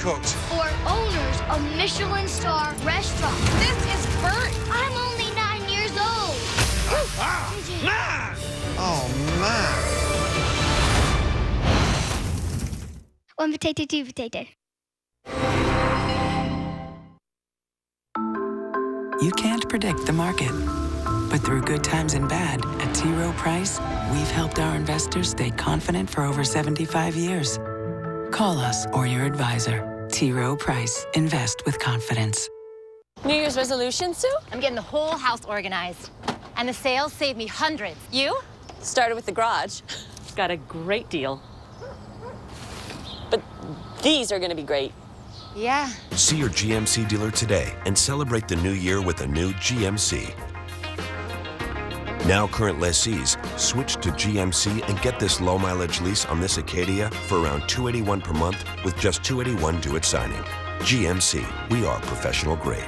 cooked. Or owners of Michelin star restaurant. This is Bert. I'm only 9 years old. Man! Oh, man. One potato, two potato. You can't predict the market, but through good times and bad, at T. Rowe Price, we've helped our investors stay confident for over 75 years. Call us or your advisor. T. Rowe Price. Invest with confidence. New Year's resolution, Sue? I'm getting the whole house organized. And the sales saved me hundreds. You? Started with the garage. Got a great deal. But these are going to be great. Yeah. See your GMC dealer today and celebrate the new year with a new GMC. Now current lessees, switch to GMC and get this low-mileage lease on this Acadia for around $281 per month with just $281 due at signing. GMC, we are professional grade.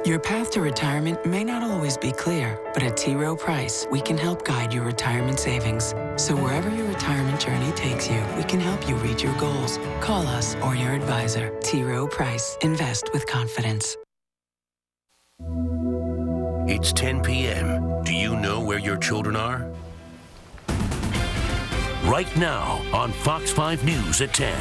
Your path to retirement may not always be clear, but at T. Rowe Price, we can help guide your retirement savings. So wherever your retirement journey takes you, we can help you reach your goals. Call us or your advisor. T. Rowe Price. Invest with confidence. It's 10 p.m. Do you know where your children are? Right now on Fox 5 News at 10.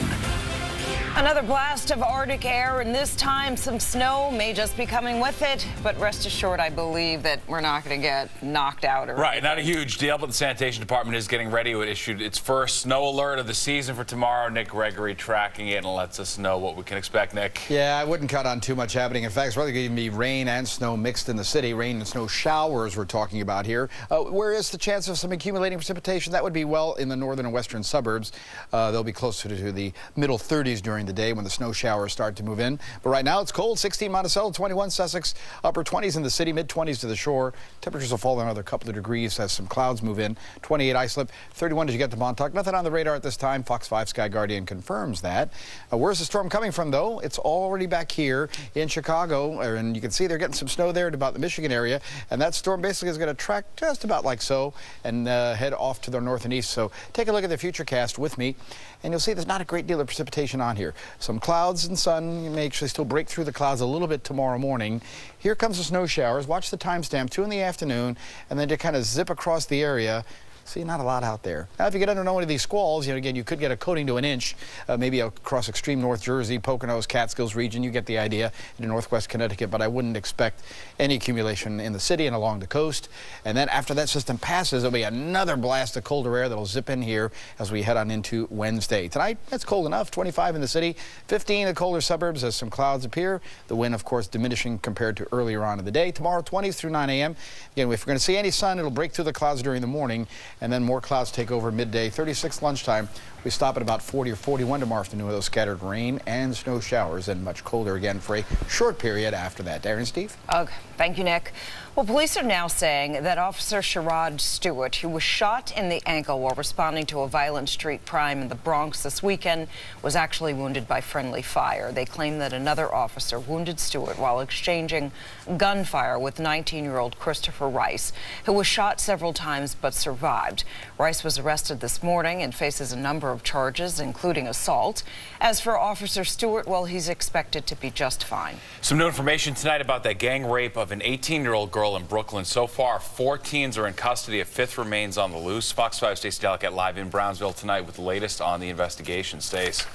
Another blast of Arctic air, and this time some snow may just be coming with it. But rest assured, I believe that we're not going to get knocked out. Right, not a huge deal, but the Sanitation Department is getting ready. It issued its first snow alert of the season for tomorrow. Nick Gregory tracking it and lets us know what we can expect, Nick. Yeah, I wouldn't count on too much happening. In fact, it's probably going to be rain and snow mixed in the city. Rain and snow showers we're talking about here. Where is the chance of some accumulating precipitation? That would be well in the northern and western suburbs. They'll be closer to the middle 30s during the day when the snow showers start to move in. But right now it's cold. 16 Monticello, 21 Sussex, upper 20s in the city, mid 20s to the shore. Temperatures will fall another couple of degrees as some clouds move in. 28 Islip, 31 as you get to Montauk. Nothing on the radar at this time. Fox 5 Sky Guardian confirms that. Where's the storm coming from, though? It's already back here in Chicago, and you can see they're getting some snow there at about the Michigan area. And that storm basically is going to track just about like so and head off to the north and east. So take a look at the futurecast with me, and you'll see there's not a great deal of precipitation on here. Some clouds and sun. You may actually still break through the clouds a little bit tomorrow morning. Here comes the snow showers. Watch the timestamp, 2 in the afternoon, and then to kind of zip across the area. See, not a lot out there. Now, if you get under one of these squalls, again, you could get a coating to an inch, maybe across extreme North Jersey, Poconos, Catskills region. You get the idea in northwest Connecticut, but I wouldn't expect any accumulation in the city and along the coast. And then after that system passes, there'll be another blast of colder air that'll zip in here as we head on into Wednesday. Tonight, it's cold enough, 25 in the city, 15 in the colder suburbs as some clouds appear. The wind, of course, diminishing compared to earlier on in the day. Tomorrow, 20s through 9 a.m. Again, if we're going to see any sun, it'll break through the clouds during the morning, and then more clouds take over midday. 36 lunchtime. We stop at about 40 or 41 tomorrow afternoon with those scattered rain and snow showers, and much colder again for a short period after that. Darren, Steve? Okay. Thank you, Nick. Well, police are now saying that Officer Sherrod Stewart, who was shot in the ankle while responding to a violent street crime in the Bronx this weekend, was actually wounded by friendly fire. They claim that another officer wounded Stewart while exchanging gunfire with 19-year-old Christopher Rice, who was shot several times but survived. Rice was arrested this morning and faces a number of charges, including assault. As for Officer Stewart, well, he's expected to be just fine. Some new information tonight about that gang rape of an 18-year-old girl in Brooklyn. So far, 4 teens are in custody. A 5th remains on the loose. Fox 5 Stacey Delicat live in Brownsville tonight with the latest on the investigation. Stace.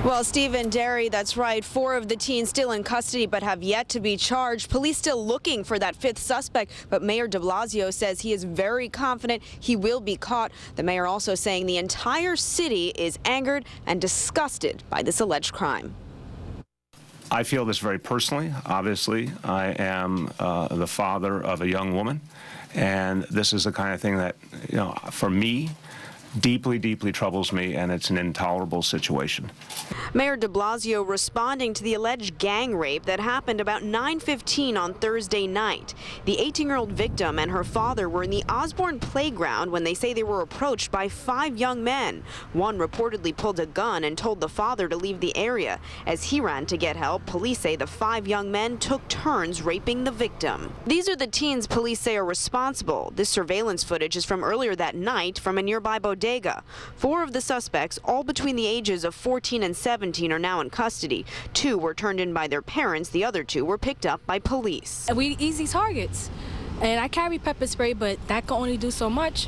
Well, Steve and Dari, that's right. 4 of the teens still in custody but have yet to be charged. Police still looking for that 5th suspect, but Mayor de Blasio says he is very confident he will be caught. The mayor also saying the entire city is angered and disgusted by this alleged crime. I feel this very personally. Obviously, I am the father of a young woman, and this is the kind of thing that, for me, deeply, deeply troubles me, and it's an intolerable situation. Mayor de Blasio responding to the alleged gang rape that happened about 9:15 on Thursday night. The 18-year-old victim and her father were in the Osborne playground when they say they were approached by 5 young men. One reportedly pulled a gun and told the father to leave the area. As he ran to get help, police say the 5 young men took turns raping the victim. These are the teens police say are responsible. This surveillance footage is from earlier that night from a nearby bodega bodega. 4 of the suspects, all between the ages of 14 and 17, are now in custody. 2 were turned in by their parents. The other 2 were picked up by police. We easy targets, and I carry pepper spray, but that can only do so much.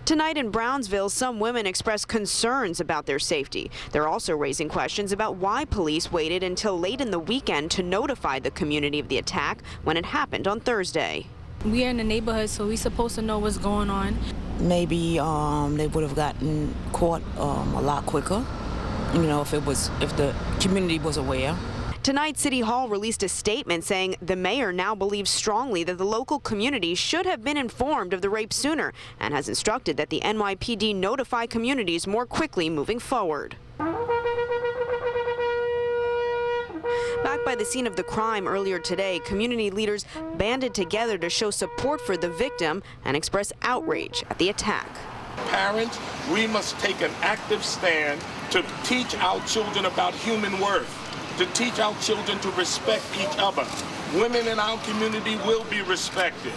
Tonight in Brownsville, some women expressed concerns about their safety. They're also raising questions about why police waited until late in the weekend to notify the community of the attack when it happened on Thursday. We are in the neighborhood, so we're supposed to know what's going on. Maybe they would have gotten caught a lot quicker, you know, if the community was aware. Tonight, City Hall released a statement saying the mayor now believes strongly that the local community should have been informed of the rape sooner and has instructed that the NYPD notify communities more quickly moving forward. Back by the scene of the crime earlier today, community leaders banded together to show support for the victim and express outrage at the attack. Parents, we must take an active stand to teach our children about human worth, to teach our children to respect each other. Women in our community will be respected.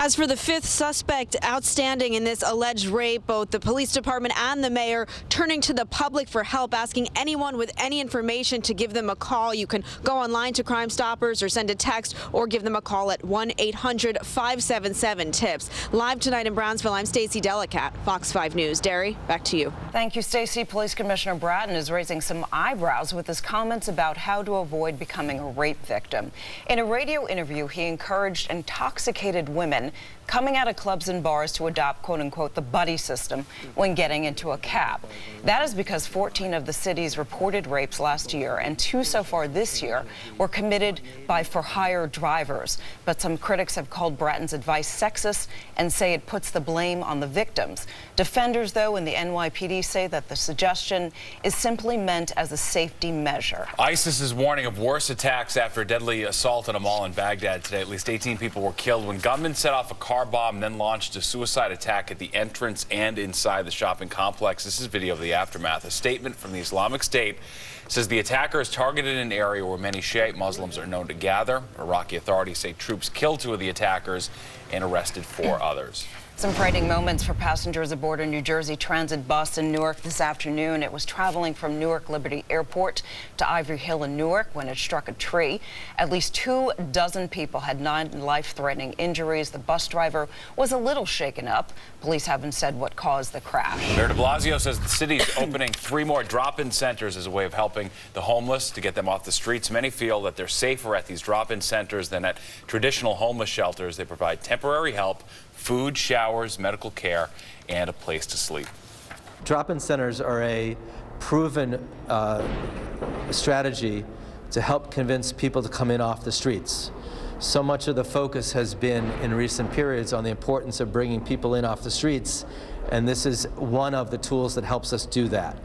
As for the 5th suspect outstanding in this alleged rape, both the police department and the mayor turning to the public for help, asking anyone with any information to give them a call. You can go online to Crime Stoppers or send a text or give them a call at 1-800-577-TIPS. Live tonight in Brownsville, I'm Stacey Delicat, Fox 5 News. Dari, back to you. Thank you, Stacey. Police Commissioner Bratton is raising some eyebrows with his comments about how to avoid becoming a rape victim. In a radio interview, he encouraged intoxicated women coming out of clubs and bars to adopt, quote unquote, the buddy system when getting into a cab. That is because 14 of the city's reported rapes last year and 2 so far this year were committed by for-hire drivers. But some critics have called Bratton's advice sexist and say it puts the blame on the victims. Defenders, though, in the NYPD say that the suggestion is simply meant as a safety measure. ISIS is warning of worse attacks after a deadly assault at a mall in Baghdad today. At least 18 people were killed when gunmen set off a car bomb and then launched a suicide attack at the entrance and inside the shopping complex. This is video of the aftermath. A statement from the Islamic State says the attackers targeted an area where many Shiite Muslims are known to gather. Iraqi authorities say troops killed 2 of the attackers and arrested 4 others. Some frightening moments for passengers aboard a New Jersey transit bus in Newark this afternoon. It was traveling from Newark Liberty Airport to Ivory Hill in Newark when it struck a tree. At least 24 people had non-life-threatening injuries. The bus driver was a little shaken up. Police haven't said what caused the crash. Mayor de Blasio says the city is opening 3 more drop-in centers as a way of helping the homeless to get them off the streets. Many feel that they're safer at these drop-in centers than at traditional homeless shelters. They provide temporary help, food, showers, medical care, and a place to sleep. Drop-in centers are a proven strategy to help convince people to come in off the streets. So much of the focus has been in recent periods on the importance of bringing people in off the streets, and this is one of the tools that helps us do that.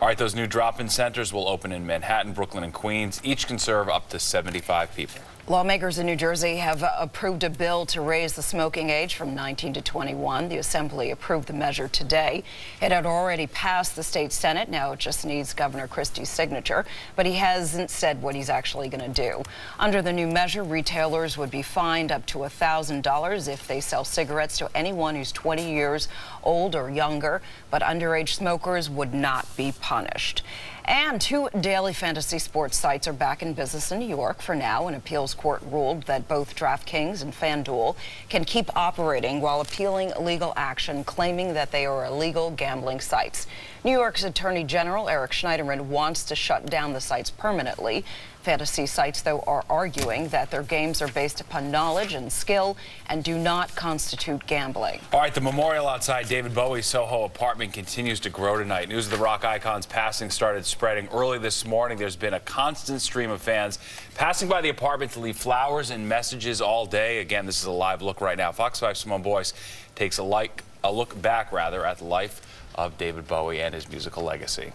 All right, those new drop-in centers will open in Manhattan, Brooklyn, and Queens. Each can serve up to 75 people. Lawmakers in New Jersey have approved a bill to raise the smoking age from 19 to 21. The Assembly approved the measure today. It had already passed the state Senate. Now it just needs Governor Christie's signature, but he hasn't said what he's actually going to do. Under the new measure, retailers would be fined up to $1,000 if they sell cigarettes to anyone who's 20 years old or younger, but underage smokers would not be punished. And 2 daily fantasy sports sites are back in business in New York for now. An appeals court ruled that both DraftKings and FanDuel can keep operating while appealing legal action claiming that they are illegal gambling sites. New York's Attorney General Eric Schneiderman wants to shut down the sites permanently. Fantasy sites, though, are arguing that their games are based upon knowledge and skill and do not constitute gambling. All right, the memorial outside David Bowie's Soho apartment continues to grow tonight. News of the rock icon's passing started spreading early this morning. There's been a constant stream of fans passing by the apartment to leave flowers and messages all day. Again, this is a live look right now. Fox 5's Simone Boyce takes a look back at the life of David Bowie and his musical legacy.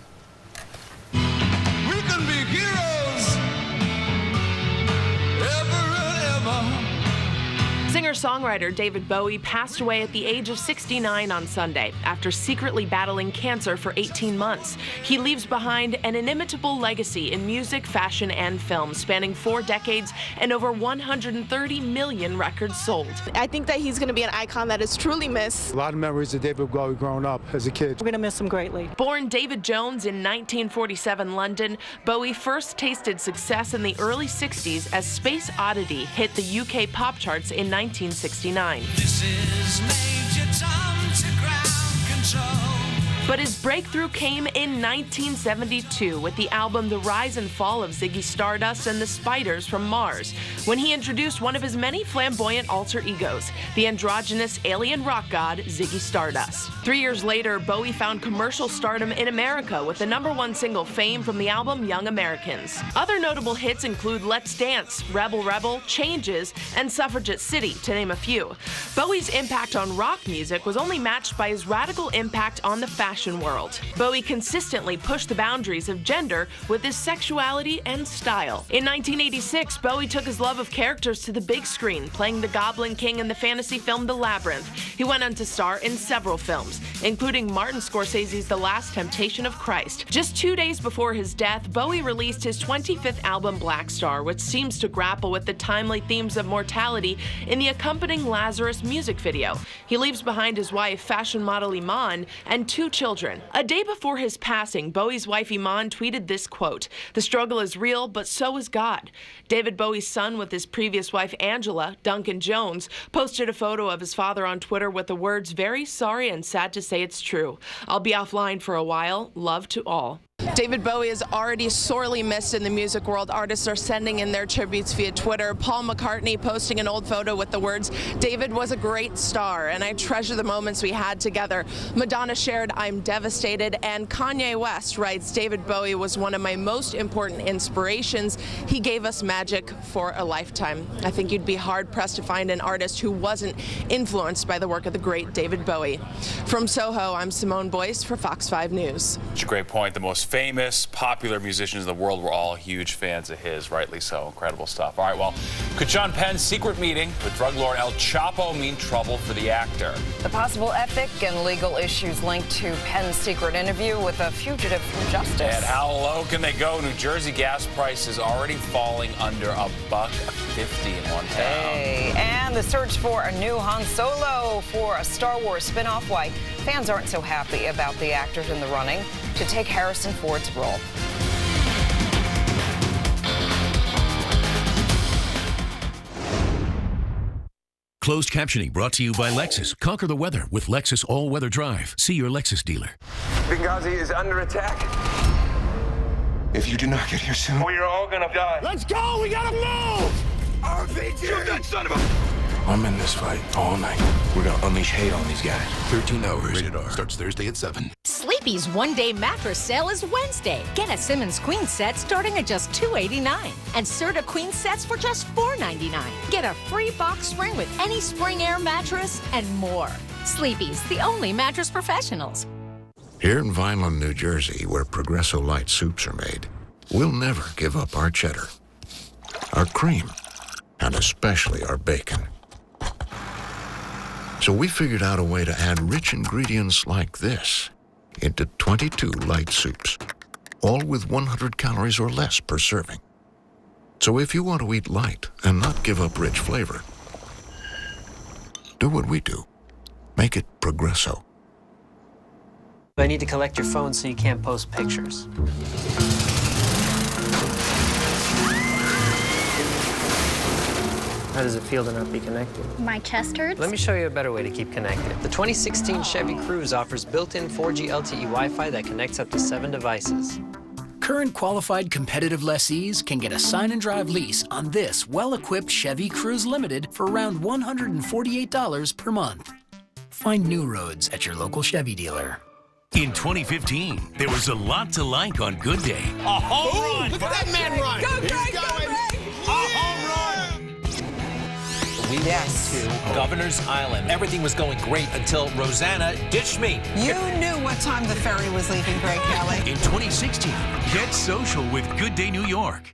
We can be heroes. Singer Singer-songwriter David Bowie passed away at the age of 69 on Sunday after secretly battling cancer for 18 months. He leaves behind an inimitable legacy in music, fashion, and film, spanning 4 decades and over 130 million records sold. I think that he's going to be an icon that is truly missed. A lot of memories of David Bowie growing up as a kid. We're going to miss him greatly. Born David Jones in 1947 London, Bowie first tasted success in the early 60s as Space Oddity hit the UK pop charts in 1969. This is Major Tom to ground control. But his breakthrough came in 1972 with the album The Rise and Fall of Ziggy Stardust and the Spiders from Mars, when he introduced one of his many flamboyant alter egos, the androgynous alien rock god Ziggy Stardust. 3 years later, Bowie found commercial stardom in America with the #1 single Fame from the album Young Americans. Other notable hits include Let's Dance, Rebel Rebel, Changes, and Suffragette City, to name a few. Bowie's impact on rock music was only matched by his radical impact on the fashion world. Bowie consistently pushed the boundaries of gender with his sexuality and style. In 1986, Bowie took his love of characters to the big screen, playing the Goblin King in the fantasy film The Labyrinth. He went on to star in several films, including Martin Scorsese's The Last Temptation of Christ. Just 2 days before his death, Bowie released his 25th album Black Star, which seems to grapple with the timely themes of mortality in the accompanying Lazarus music video. He leaves behind his wife, fashion model Iman, and 2 children. A day before his passing, Bowie's wife Iman tweeted this quote, "The struggle is real, but so is God." David Bowie's son with his previous wife Angela, Duncan Jones, posted a photo of his father on Twitter with the words, "Very sorry and sad to say it's true. I'll be offline for a while. Love to all." David Bowie is already sorely missed in the music world. Artists are sending in their tributes via Twitter. Paul McCartney posting an old photo with the words, "David was a great star, and I treasure the moments we had together." Madonna shared, "I'm devastated," and Kanye West writes, "David Bowie was one of my most important inspirations. He gave us magic for a lifetime." I think you'd be hard-pressed to find an artist who wasn't influenced by the work of the great David Bowie. From Soho, I'm Simone Boyce for Fox 5 News. It's a great point. The most famous, popular musicians in the world were all huge fans of his, rightly so. Incredible stuff. All right, well, could Sean Penn's secret meeting with drug lord El Chapo mean trouble for the actor? The possible ethic and legal issues linked to Penn's secret interview with a fugitive from justice. And how low can they go? New Jersey gas prices already falling under $1.50 in one town. Hey, and the search for a new Han Solo for a Star Wars spin-off. Why fans aren't so happy about the actors in the running to take Harrison Ford's role. Closed captioning brought to you by Lexus. Conquer the weather with Lexus All-Weather Drive. See your Lexus dealer. Benghazi is under attack. If you do not get here soon, we are all gonna die. Let's go! We gotta move! RPG! Shoot that son of a... I'm in this fight all night. We're gonna unleash hate on these guys. 13 hours. Rated R. Starts Thursday at 7. Sleepy's one-day mattress sale is Wednesday. Get a Simmons queen set starting at just $289, and Serta queen sets for just $499. Get a free box spring with any Spring Air mattress and more. Sleepy's, the only mattress professionals. Here in Vineland, New Jersey, where Progresso Light soups are made, we'll never give up our cheddar, our cream, and especially our bacon. So we figured out a way to add rich ingredients like this into 22 light soups, all with 100 calories or less per serving. So if you want to eat light and not give up rich flavor, do what we do. Make it Progresso. I need to collect your phone so you can't post pictures. How does it feel to not be connected? My chest hurts. Let me show you a better way to keep connected. The 2016 Chevy Cruze offers built-in 4G LTE Wi-Fi that connects up to 7 devices. Current qualified competitive lessees can get a sign and drive lease on this well-equipped Chevy Cruze Limited for around $148 per month. Find new roads at your local Chevy dealer. In 2015, there was a lot to like on Good Day. A home run! Look at that man run! Go, Greg! Go, Greg! A home run! We went to Governor's Island. Everything was going great until Rosanna ditched me. You knew what time the ferry was leaving, Greg Kelly. In 2016, get social with Good Day New York.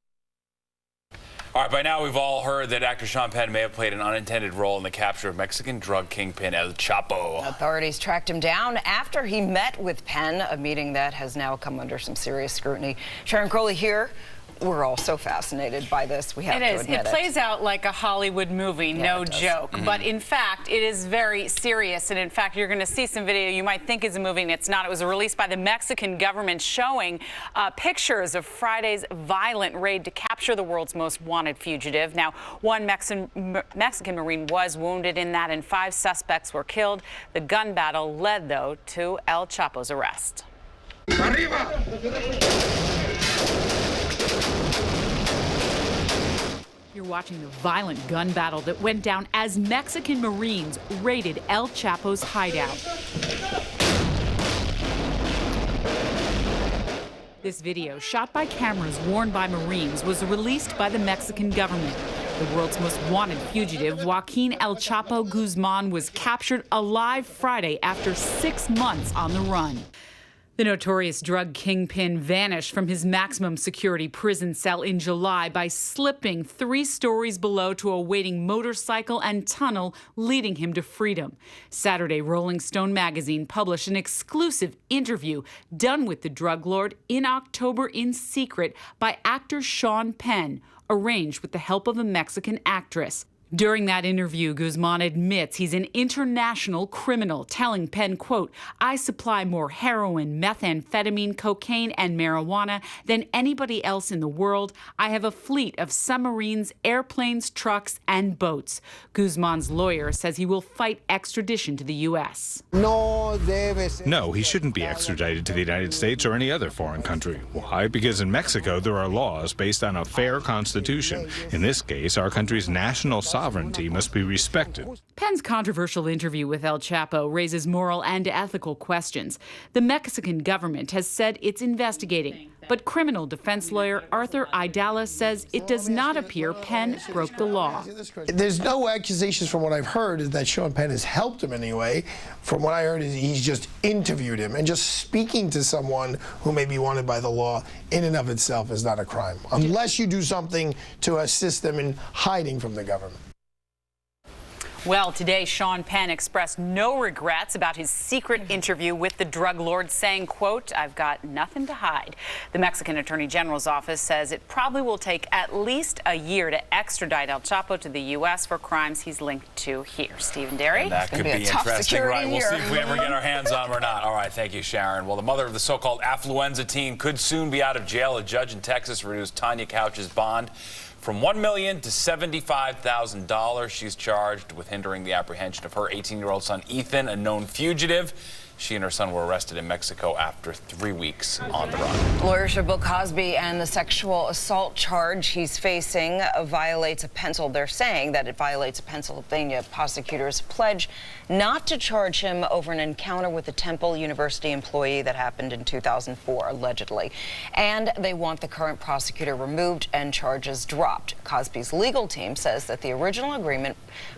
All right, by now we've all heard that actor Sean Penn may have played an unintended role in the capture of Mexican drug kingpin El Chapo. Authorities tracked him down after he met with Penn, a meeting that has now come under some serious scrutiny. Sharon Crowley here. We're all so fascinated by this. We have to admit it. It plays out like a Hollywood movie, no joke. But in fact, it is very serious. And in fact, you're going to see some video you might think is a movie, and it's not. It was released by the Mexican government showing pictures of Friday's violent raid to capture the world's most wanted fugitive. Now, one Mexican Marine was wounded in that, and 5 suspects were killed. The gun battle led, though, to El Chapo's arrest. Arriba! You're watching the violent gun battle that went down as Mexican Marines raided El Chapo's hideout. This video, shot by cameras worn by Marines, was released by the Mexican government. The world's most wanted fugitive, Joaquin El Chapo Guzman, was captured alive Friday after 6 months on the run. The notorious drug kingpin vanished from his maximum security prison cell in July by slipping 3 stories below to a waiting motorcycle and tunnel, leading him to freedom. Saturday, Rolling Stone magazine published an exclusive interview done with the drug lord in October in secret by actor Sean Penn, arranged with the help of a Mexican actress. During that interview, Guzman admits he's an international criminal, telling Penn, quote, "I supply more heroin, methamphetamine, cocaine, and marijuana than anybody else in the world. I have a fleet of submarines, airplanes, trucks, and boats." Guzman's lawyer says he will fight extradition to the U.S. No, he shouldn't be extradited to the United States or any other foreign country. Why? Because in Mexico, there are laws based on a fair constitution. In this case, our country's national sovereignty must be respected. Penn's controversial interview with El Chapo raises moral and ethical questions. The Mexican government has said it's investigating, but criminal defense lawyer Arthur Aidala says it does not appear Penn broke the law. There's no accusations from what I've heard is that Sean Penn has helped him in any way. From what I heard is he's just interviewed him, and just speaking to someone who may be wanted by the law in and of itself is not a crime, unless you do something to assist them in hiding from the government. Well, today, Sean Penn expressed no regrets about his secret interview with the drug lord, saying, quote, "I've got nothing to hide." The Mexican Attorney General's office says it probably will take at least a year to extradite El Chapo to the U.S. for crimes he's linked to here. Stephen Dari? And that could be interesting, right? We'll see if we ever get our hands on him or not. All right, thank you, Sharon. Well, the mother of the so-called affluenza teen could soon be out of jail. A judge in Texas reduced Tanya Couch's bond from $1 million to $75,000. She's charged with hindering the apprehension of her 18-year-old son, Ethan, a known fugitive. She and her son were arrested in Mexico after 3 weeks on the run. Lawyers for Bill Cosby and the sexual assault charge he's facing they're saying that it violates a Pennsylvania prosecutor's pledge not to charge him over an encounter with a Temple University employee that happened in 2004, allegedly. And they want the current prosecutor removed and charges dropped. Cosby's legal team says that the original agreement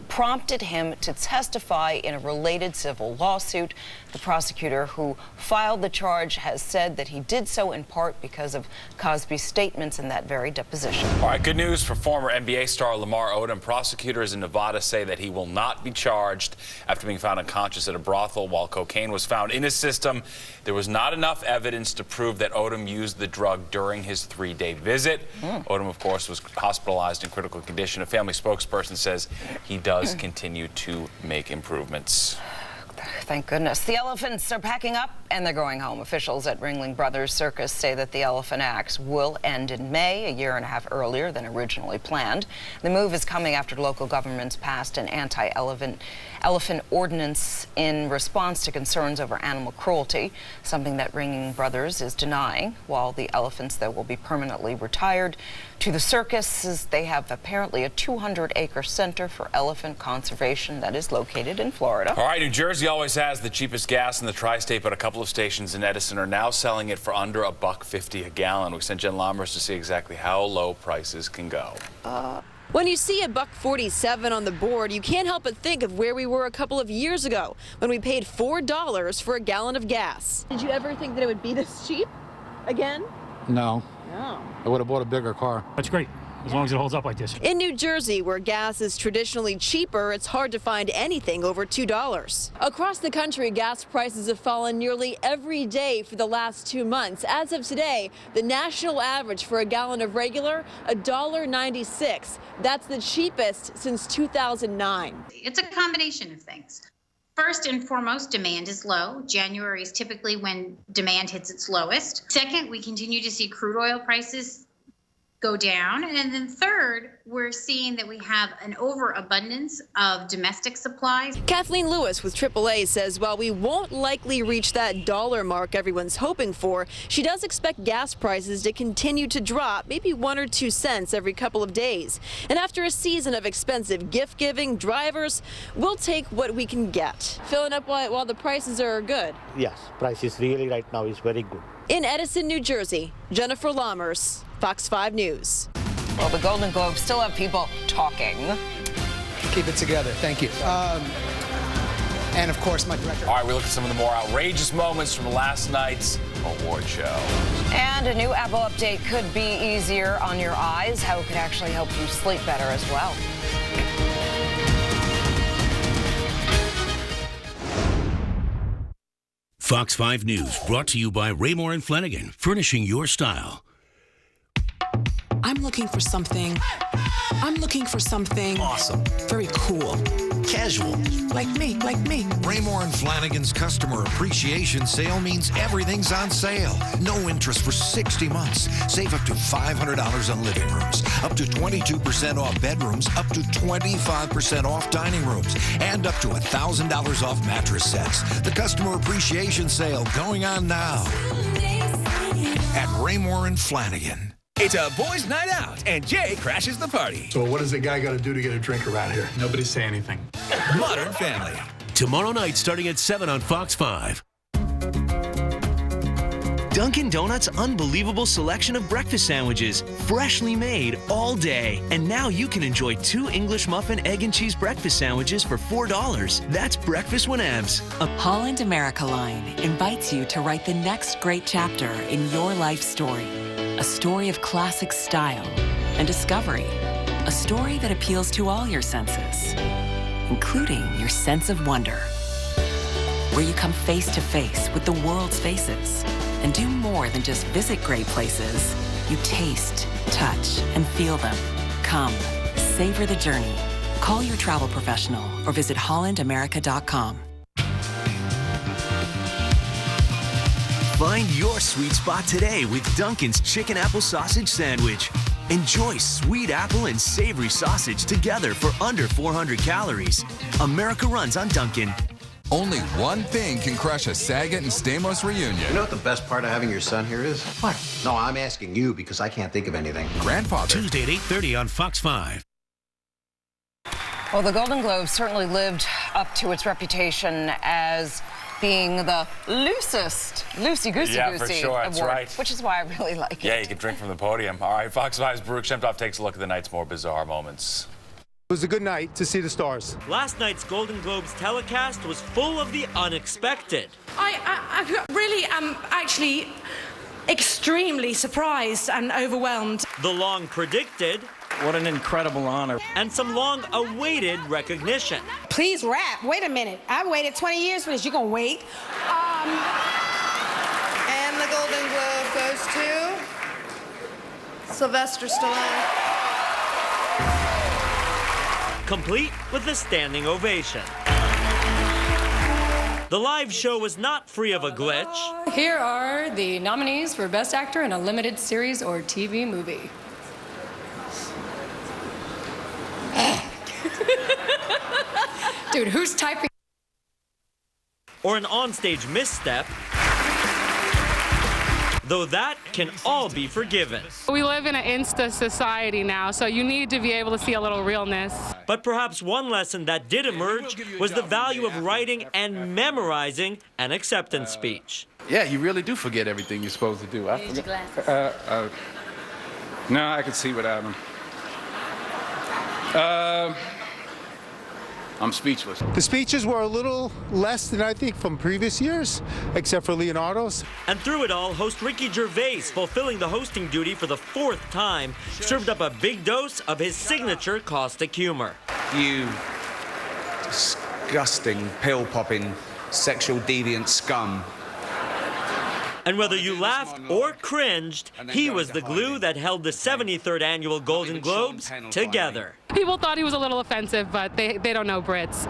prompted him to testify in a related civil lawsuit. The prosecutor who filed the charge has said that he did so in part because of Cosby's statements in that very deposition. All right, good news for former NBA star Lamar Odom. Prosecutors in Nevada say that he will not be charged after being found unconscious at a brothel while cocaine was found in his system. There was not enough evidence to prove that Odom used the drug during his 3-day visit. Odom, of course, was hospitalized in critical condition. A family spokesperson says he does continue to make improvements. Thank goodness. The elephants are packing up and they're going home. Officials at Ringling Brothers Circus say that the Elephant Acts will end in May, a year and a half earlier than originally planned. The move is coming after local governments passed an anti-elephant ordinance in response to concerns over animal cruelty, something that Ringling Brothers is denying. While the elephants, though, will be permanently retired to the circus, they have apparently a 200-acre center for elephant conservation that is located in Florida. All right, New Jersey always has the cheapest gas in the tri-state, but a couple of stations in Edison are now selling it for under $1.50 a gallon. We sent Jen Lombers to see exactly how low prices can go. When you see $1.47 on the board, you can't help but think of where we were a couple of years ago when we paid $4 for a gallon of gas. Did you ever think that it would be this cheap again? No. No. I would have bought a bigger car. That's great. as long as it holds up like this. In New Jersey, where gas is traditionally cheaper, it's hard to find anything over $2. Across the country, gas prices have fallen nearly every day for the last 2 months. As of today, the national average for a gallon of regular, $1.96. That's the cheapest since 2009. It's a combination of things. First and foremost, demand is low. January is typically when demand hits its lowest. Second, we continue to see crude oil prices go down. And then third, we're seeing that we have an overabundance of domestic supplies. Kathleen Lewis with AAA says while we won't likely reach that dollar mark everyone's hoping for, she does expect gas prices to continue to drop, maybe 1 or 2 cents every couple of days. And after a season of expensive gift giving, drivers will take what we can get. Filling up while the prices are good. Yes, prices really right now is very good. In Edison, New Jersey, Jennifer Lammers, Fox 5 News. Well, the Golden Globes still have people talking. Keep it together. Thank you. And, of course, my director. All right, we look at some of the more outrageous moments from last night's award show. And a new Apple update could be easier on your eyes, how it could actually help you sleep better as well. Fox 5 News, brought to you by Raymore and Flanagan, furnishing your style. I'm looking for something awesome, very cool, casual, like me. Raymore and Flanagan's customer appreciation sale means everything's on sale. No interest for 60 months. Save up to $500 on living rooms, up to 22% off bedrooms, up to 25% off dining rooms, and up to $1,000 off mattress sets. The customer appreciation sale going on now at Raymore and Flanagan. It's a boys' night out, and Jay crashes the party. So what does a guy got to do to get a drink around here? Nobody say anything. Modern Family. Tomorrow night, starting at 7 on Fox 5. Dunkin' Donuts' unbelievable selection of breakfast sandwiches, freshly made all day. And now you can enjoy 2 English muffin, egg, and cheese breakfast sandwiches for $4. That's breakfast whenevs. Holland America Line invites you to write the next great chapter in your life story. A story of classic style and discovery. A story that appeals to all your senses, including your sense of wonder. Where you come face to face with the world's faces and do more than just visit great places. You taste, touch, and feel them. Come, savor the journey. Call your travel professional or visit hollandamerica.com. Find your sweet spot today with Dunkin's Chicken Apple Sausage Sandwich. Enjoy sweet apple and savory sausage together for under 400 calories. America runs on Dunkin'. Only one thing can crush a Saget and Stamos reunion. You know what the best part of having your son here is? What? No, I'm asking you because I can't think of anything. Grandfather. Tuesday at 8:30 on Fox 5. Well, the Golden Globes certainly lived up to its reputation as being the loosey-goosey Yeah, for sure. That's award, right. which is why I really like it. Yeah, you can drink from the podium. All right, Fox 5's Baruch Shemtov takes a look at the night's more bizarre moments. It was a good night to see the stars. Last night's Golden Globes telecast was full of the unexpected. I really am actually extremely surprised and overwhelmed. The long predicted. What an incredible honor. And some long-awaited recognition. Please rap. Wait a minute. I waited 20 years for this. You gonna wait? And the Golden Globe goes to Sylvester Stallone. Complete with a standing ovation. The live show was not free of a glitch. Here are the nominees for Best Actor in a Limited Series or TV Movie. Dude, who's typing? Or an onstage misstep. Though that can all be forgiven. We live in an Insta society now, so you need to be able to see a little realness. But perhaps one lesson that did emerge was the value of writing and memorizing an acceptance speech. Yeah, you really do forget everything you're supposed to do. I forget. No, I can see without them. I'm speechless. The speeches were a little less than I think from previous years, except for Leonardo's. And through it all, host Ricky Gervais, fulfilling the hosting duty for the 4th time, served up a big dose of his signature caustic humor. You disgusting, pill-popping, sexual deviant scum. And whether you laughed or cringed, he was the glue that held the 73rd annual Golden Globes together. People thought he was a little offensive, but they don't know Brits.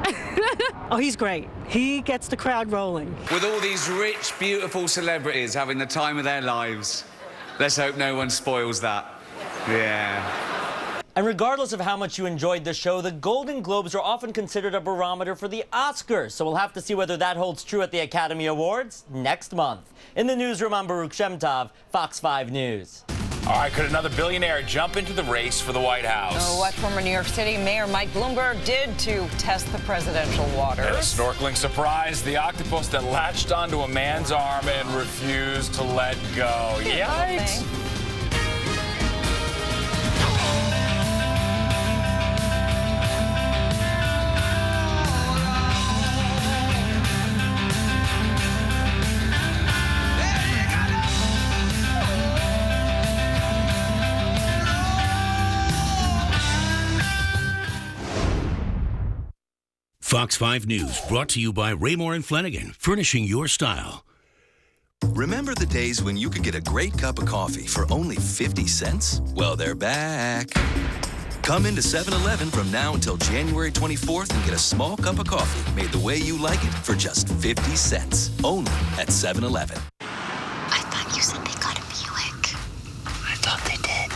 Oh, he's great. He gets the crowd rolling. With all these rich, beautiful celebrities having the time of their lives, let's hope no one spoils that. Yeah. And regardless of how much you enjoyed the show, the Golden Globes are often considered a barometer for the Oscars. So we'll have to see whether that holds true at the Academy Awards next month. In the newsroom, I'm Baruch Shemtov, Fox 5 News. All right, could another billionaire jump into the race for the White House? Oh, what former New York City Mayor Mike Bloomberg did to test the presidential waters. And a snorkeling surprise, the octopus that latched onto a man's arm and refused to let go. Yikes. Fox 5 News, brought to you by Raymore and Flanagan, furnishing your style. Remember the days when you could get a great cup of coffee for only 50 cents? Well, they're back. Come into 7-Eleven from now until January 24th and get a small cup of coffee made the way you like it for just 50 cents. Only at 7-Eleven. I thought you said they got a Buick. I thought they did.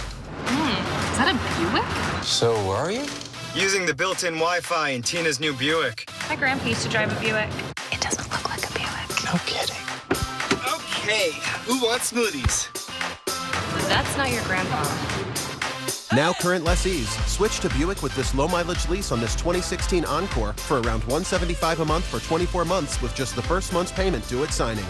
Is that a Buick? So, are you? Using the built-in Wi-Fi in Tina's new Buick. My grandpa used to drive a Buick. It doesn't look like a Buick. No kidding. Okay, who wants smoothies? That's not your grandpa. Now current lessees, switch to Buick with this low-mileage lease on this 2016 Encore for around $175 a month for 24 months with just the first month's payment due at signing.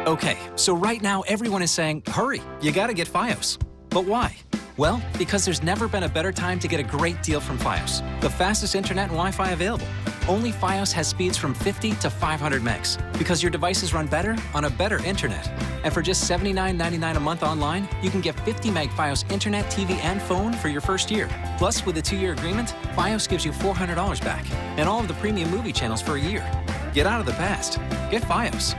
Okay, so right now everyone is saying, hurry, you gotta get Fios. But why? Well, because there's never been a better time to get a great deal from Fios. The fastest internet and Wi-Fi available. Only Fios has speeds from 50 to 500 megs. Because your devices run better on a better internet. And for just $79.99 a month online, you can get 50 meg Fios internet, TV, and phone for your first year. Plus, with a 2-year agreement, Fios gives you $400 back. And all of the premium movie channels for a year. Get out of the past. Get Fios.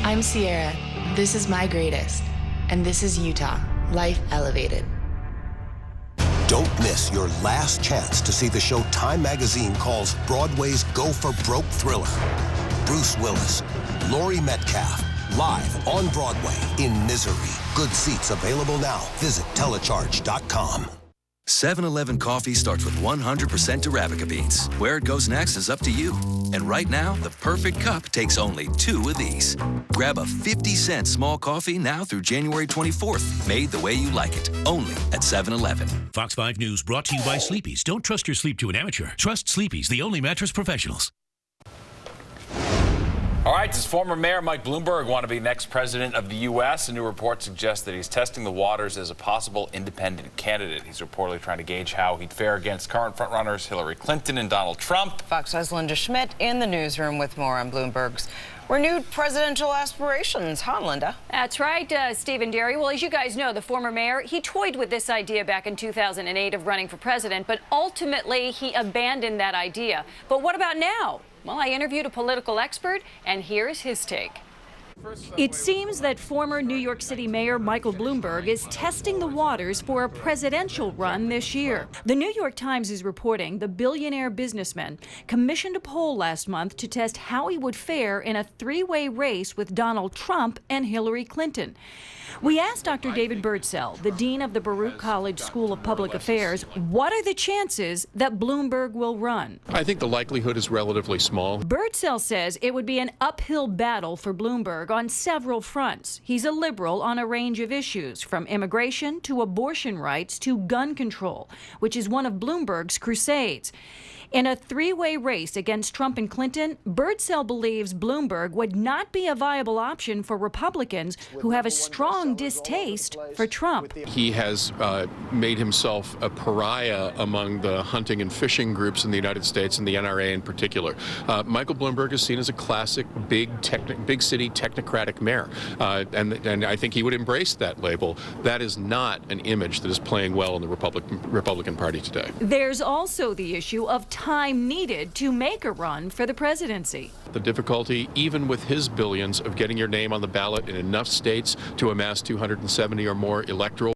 I'm Sierra. This is My Greatest. And this is Utah. Life Elevated. Don't miss your last chance to see the show Time Magazine calls Broadway's Go for Broke thriller. Bruce Willis, Laurie Metcalf, live on Broadway in Misery. Good seats available now. Visit telecharge.com. 7-Eleven coffee starts with 100% Arabica beans. Where it goes next is up to you. And right now, the perfect cup takes only 2 of these. Grab a 50-cent small coffee now through January 24th. Made the way you like it. Only at 7-Eleven. Fox 5 News, brought to you by Sleepy's. Don't trust your sleep to an amateur. Trust Sleepy's, the only mattress professionals. All right, does former Mayor Mike Bloomberg want to be next president of the U.S.? A new report suggests that he's testing the waters as a possible independent candidate. He's reportedly trying to gauge how he'd fare against current frontrunners Hillary Clinton and Donald Trump. Fox 5's Linda Schmidt in the newsroom with more on Bloomberg's renewed presidential aspirations. Huh, Linda? That's right, Steve and Dari. Well, as you guys know, the former mayor, he toyed with this idea back in 2008 of running for president, but ultimately he abandoned that idea. But what about now? Well, I interviewed a political expert, and here's his take. It seems that former New York City Mayor Michael Bloomberg is testing the waters for a presidential run this year. The New York Times is reporting the billionaire businessman commissioned a poll last month to test how he would fare in a three-way race with Donald Trump and Hillary Clinton. We asked Dr. David Birdsell, the dean of the Baruch College School of Public Affairs, what are the chances that Bloomberg will run? I think the likelihood is relatively small. Birdsell says it would be an uphill battle for Bloomberg on several fronts. He's a liberal on a range of issues, from immigration to abortion rights to gun control, which is one of Bloomberg's crusades. In a three-way race against Trump and Clinton, Birdsell believes Bloomberg would not be a viable option for Republicans who have a strong distaste for Trump. He has made himself a pariah among the hunting and fishing groups in the United States, and the NRA in particular. Michael Bloomberg is seen as a classic big city technocratic mayor, and I think he would embrace that label. That is not an image that is playing well in the Republican Party today. There's also the issue of time needed to make a run for the presidency. The difficulty, even with his billions, of getting your name on the ballot in enough states to amass 270 or more electoral